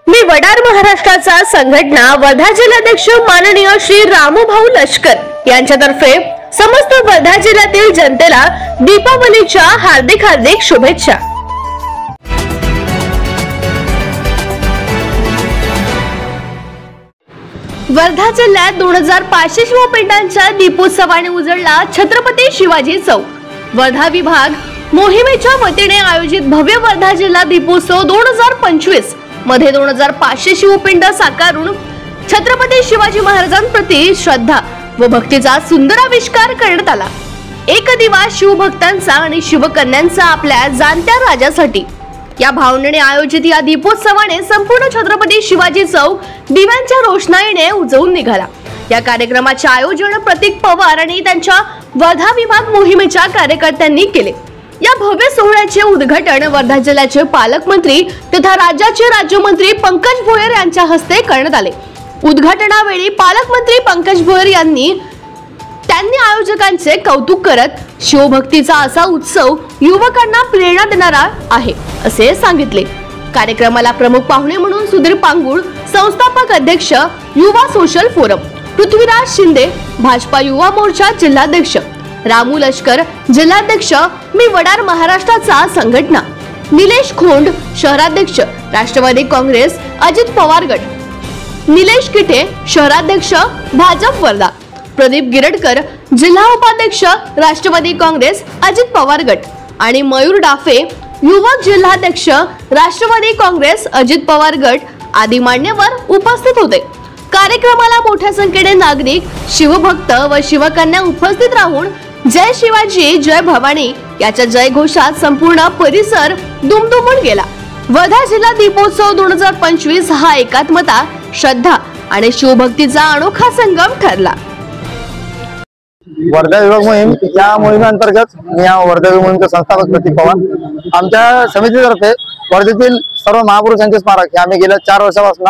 मी वडार महाराष्ट्राचा संघटना वर्धा जिल्हाध्यक्ष माननीय श्री रामूभाऊ लष्कर यांच्यातर्फे समस्त वर्धा जिल्ह्यातील जनतेला दीपावलीच्या हार्दिक शुभेच्छा। वर्धा जिल्ह्यात 2500 शिवपिंडांच्या दीपोत्सवाने उजळला छत्रपती शिवाजी चौक। वर्धा विभाग मोहिमेच्या वतीने आयोजित भव्य वर्धा जिल्हा दीपोत्सव 2025 मध्ये 2500 शिवपिंड साकारून छत्रपती शिवाजी महाराजांप्रती श्रद्धा व भक्तीचा सुंदर आविष्कार करण्यात आला। एक दिवा शिवभक्तांचा आणि शिवकन्यांचा आपल्या जाणत्या राजासाठी या भावनेने आयोजित या दीपोत्सवाने संपूर्ण छत्रपती शिवाजी चौक दिव्यांच्या रोषणाईने उजळून निघाला। या कार्यक्रमाचे आयोजन प्रतीक पवार आणि त्यांच्या वर्धा विभाग मोहिमेच्या कार्यकर्त्यांनी केले। या भव्य सोहळ्याचे उद्घाटन वर्धा जिल्ह्याचे पालकमंत्री तथा राज्याचे राज्यमंत्री पंकज भोयर यांच्या हस्ते करण्यात आले। उद्घाटनावेळी पालकमंत्री पंकज भोयर यांनी आयोजकांचे कौतुक करत शिवभक्तीचा असा उत्सव युवकांना प्रेरणा देणारा आहे असे सांगितले। कार्यक्रमाला प्रमुख पाहुणे म्हणून सुधीर पांगुळ, संस्थापक अध्यक्ष युवा सोशल फोरम, पृथ्वीराज शिंदे, भाजपा युवा मोर्चा जिल्हाध्यक्ष, रामू लष्कर जिल्हाध्यक्ष, मी वडार महाराष्ट्राचा संघटना, निलेश खोंड शहराध्यक्ष राष्ट्रवादी काँग्रेस अजित पवार गट, निलेश किटे शहराध्यक्ष भाजप वर्धा, प्रदीप गिरडकर जिल्हा उपाध्यक्ष राष्ट्रवादी काँग्रेस अजित पवार गट आणि मयूर डाफे युवक जिल्हाध्यक्ष राष्ट्रवादी काँग्रेस अजित पवार गट आदी मान्यवर उपस्थित होते। कार्यक्रमाला मोठ्या संख्येने नागरिक, शिवभक्त व शिवकन्या उपस्थित राहून जय शिवाजी जय भवानी याच्या जयघोषात संपूर्ण परिसर दुमदुमून गेला। वर्धा जिल्हा दीपोत्सव 2025 हा एकात्मता, श्रद्धा आणि शिवभक्तीचा अनोखा संगम ठरला। वर्धा विभाग मोहीम या मोहिमेअंतर्गत मी या वर्धा विभाग मोहिमेचे संस्थापक प्रतीक पवार आमच्या समितीतर्फे वर्धेतील सर्व महापुरुषांचे स्मारक हे आम्ही गेल्या 4 वर्षापासून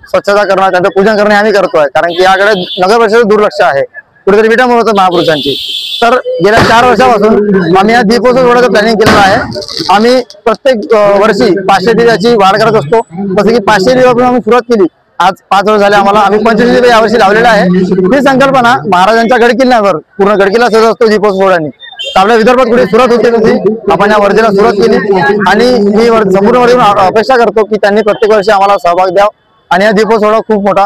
स्वच्छता करणं, त्यांचं पूजन करणं आम्ही करतोय। कारण की याकडे नगर परिषदेचं दुर्लक्ष आहे, कुठेतरी विटामुळे होतं महापुरुषांची। तर गेल्या 4 वर्षापासून आम्ही या दीपोत्सव सोहळ्याचं प्लॅनिंग केलेलं आहे। आम्ही प्रत्येक वर्षी 500 दिव्याची वाढ करत असतो। जसं की 500 दिव्यापासून आम्ही सुरुवात केली, आज 5 वर्ष झाले आम्हाला। आम्ही 25 दिवे यावर्षी लावलेला आहे। ही संकल्पना महाराजांच्या गडकिल्ल्यावर पूर्ण गडकिल्ला सजत असतो दीपोत्सव सोहळ्याने। आपल्या विदर्भात कुठे सुरुवात होती नव्हती, आपण या वर्धेला सुरुवात केली आणि मी संपूर्ण वर्धेतून अपेक्षा करतो की त्यांनी प्रत्येक वर्षी आम्हाला सहभाग द्यावा आणि या दीपोत्सव सोहळा खूप मोठा